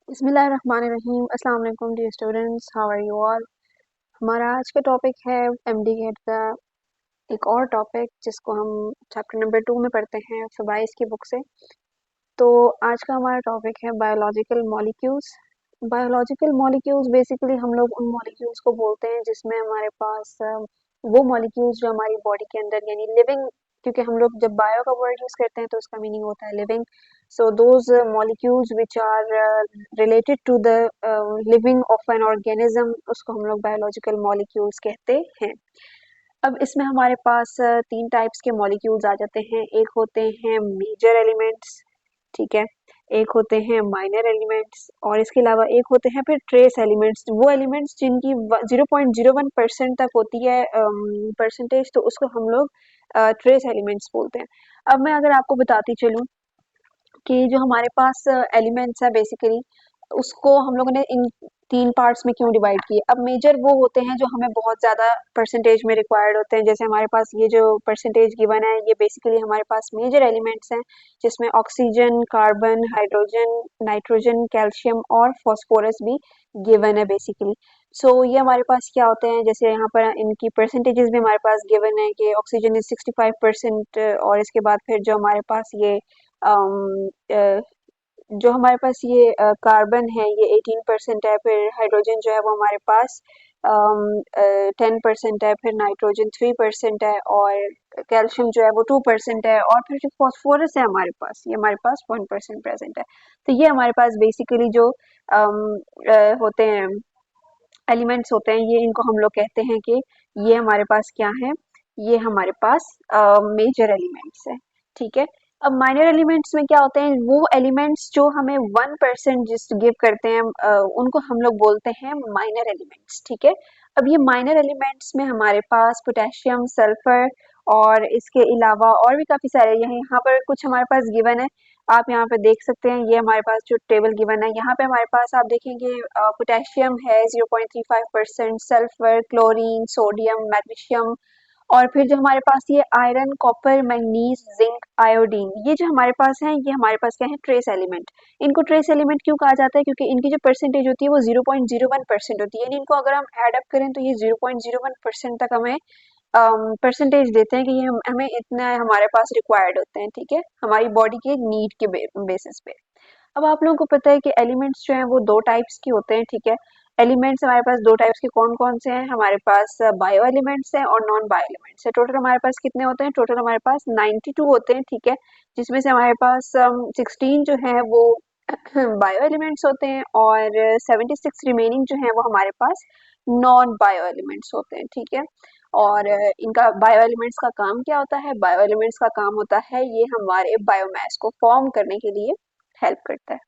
बिस्मिल्लाहिर्रहमानिर्रहीम। अस्सलाम वालेकुम dear students, how are you all. हमारा आज का टॉपिक है एमडी गेट का एक और टॉपिक जिसको हम चैप्टर नंबर 2 में पढ़ते हैं फवाइस की बुक से। तो आज का हमारा टॉपिक है biological molecules. Biological molecules basically हम लोग उन मॉलिक्यूल्स को बोलते हैं जिसमें हमारे पास वो मॉलिक्यूल्स जो हमारी बॉडी के अंदर यानी लिविंग, क्योंकि हम लोग जब बायो का वर्ड यूज करते हैं तो उसका मीनिंग होता है living. So those molecules which are related to the living of an organism, उसको हम लोग बायोलॉजिकल मॉलिक्यूल्स कहते हैं। अब इसमें हमारे पास तीन टाइप्स के मॉलिक्यूल्स आ जाते हैं। एक होते हैं मेजर एलिमेंट्स, ठीक है, एक होते हैं माइनर एलिमेंट्स और इसके अलावा एक होते हैं फिर ट्रेस एलिमेंट्स। वो एलिमेंट्स जिनकी 0.01% तक होती है परसेंटेज, तो उसको हम लोग ट्रेस एलिमेंट्स बोलते हैं। अब मैं अगर आपको बताती चलूँ कि जो हमारे पास एलिमेंट्स है बेसिकली उसको हम लोगों ने इन तीन पार्ट्स में क्यों डिवाइड किए। अब मेजर वो होते हैं जो हमें बहुत ज़्यादा परसेंटेज में रिक्वायर्ड होते हैं, जैसे हमारे पास ये जो परसेंटेज गिवन है ये बेसिकली हमारे पास मेजर एलिमेंट्स हैं, जिसमें oxygen, carbon, hydrogen, nitrogen, calcium और फॉस्फोरस भी गिवन है बेसिकली। सो ये हमारे पास क्या होते हैं, जैसे यहाँ पर इनकी परसेंटेजेस भी हमारे पास गिवन है कि ऑक्सीजन इज 65% और इसके बाद फिर जो हमारे पास ये अम, अ, जो हमारे पास ये कार्बन है ये 18% है, फिर हाइड्रोजन जो है वो हमारे पास 10% है, फिर नाइट्रोजन 3% है और कैल्शियम जो है वो 2% है और फिर जो फॉस्फोरस है हमारे पास ये हमारे पास 1% प्रेजेंट है। तो ये हमारे पास बेसिकली जो होते हैं एलिमेंट्स होते हैं, ये इनको हम लोग कहते हैं कि ये हमारे पास क्या है, ये हमारे पास मेजर एलिमेंट्स है, ठीक है। अब माइनर एलिमेंट्स में क्या होते हैं, वो एलिमेंट्स जो हमें 1% जिस गिव करते हैं उनको हम लोग बोलते हैं माइनर एलिमेंट्स, ठीक है। अब ये माइनर एलिमेंट्स में हमारे पास पोटेशियम, सल्फर और इसके अलावा और भी काफ़ी सारे यहाँ पर कुछ हमारे पास गिवन है। आप यहाँ पे देख सकते हैं, ये हमारे पास जो टेबल गिवन है यहाँ पे हमारे पास आप देखेंगे पोटेशियम है 0.35%, सल्फर, क्लोरीन, सोडियम, मैग्नीशियम और फिर जो हमारे पास ये iron, copper, manganese, zinc, iodine, ये जो हमारे पास है ये हमारे पास क्या है, ट्रेस एलिमेंट। इनको ट्रेस एलिमेंट क्यों कहा जाता है, क्योंकि इनकी जो परसेंटेज होती है वो 0.01% होती है, यानी इनको अगर हम एड अप करें तो ये 0.01% तक हमें परसेंटेज देते हैं कि ये हमें इतना हमारे पास रिक्वायर्ड होते हैं, ठीक है, हमारी बॉडी के नीड के बेसिस पे। अब आप लोगों को पता है कि एलिमेंट्स जो हैं वो दो टाइप्स के होते हैं, ठीक है। एलिमेंट्स हमारे पास दो टाइप्स के कौन कौन से हैं, हमारे पास बायो एलिमेंट्स हैं और नॉन बायो एलिमेंट्स हैं। टोटल हमारे पास कितने होते हैं, टोटल हमारे पास 92 होते हैं, ठीक है, जिसमें से हमारे पास 16 जो है वो बायो एलिमेंट्स होते हैं और 76 रिमेनिंग जो है वो हमारे पास नॉन बायो एलिमेंट्स होते हैं, ठीक है। और इनका बायो एलिमेंट्स का काम क्या होता है, बायो एलिमेंट्स का काम होता है ये हमारे बायोमास को फॉर्म करने के लिए हेल्प करता है।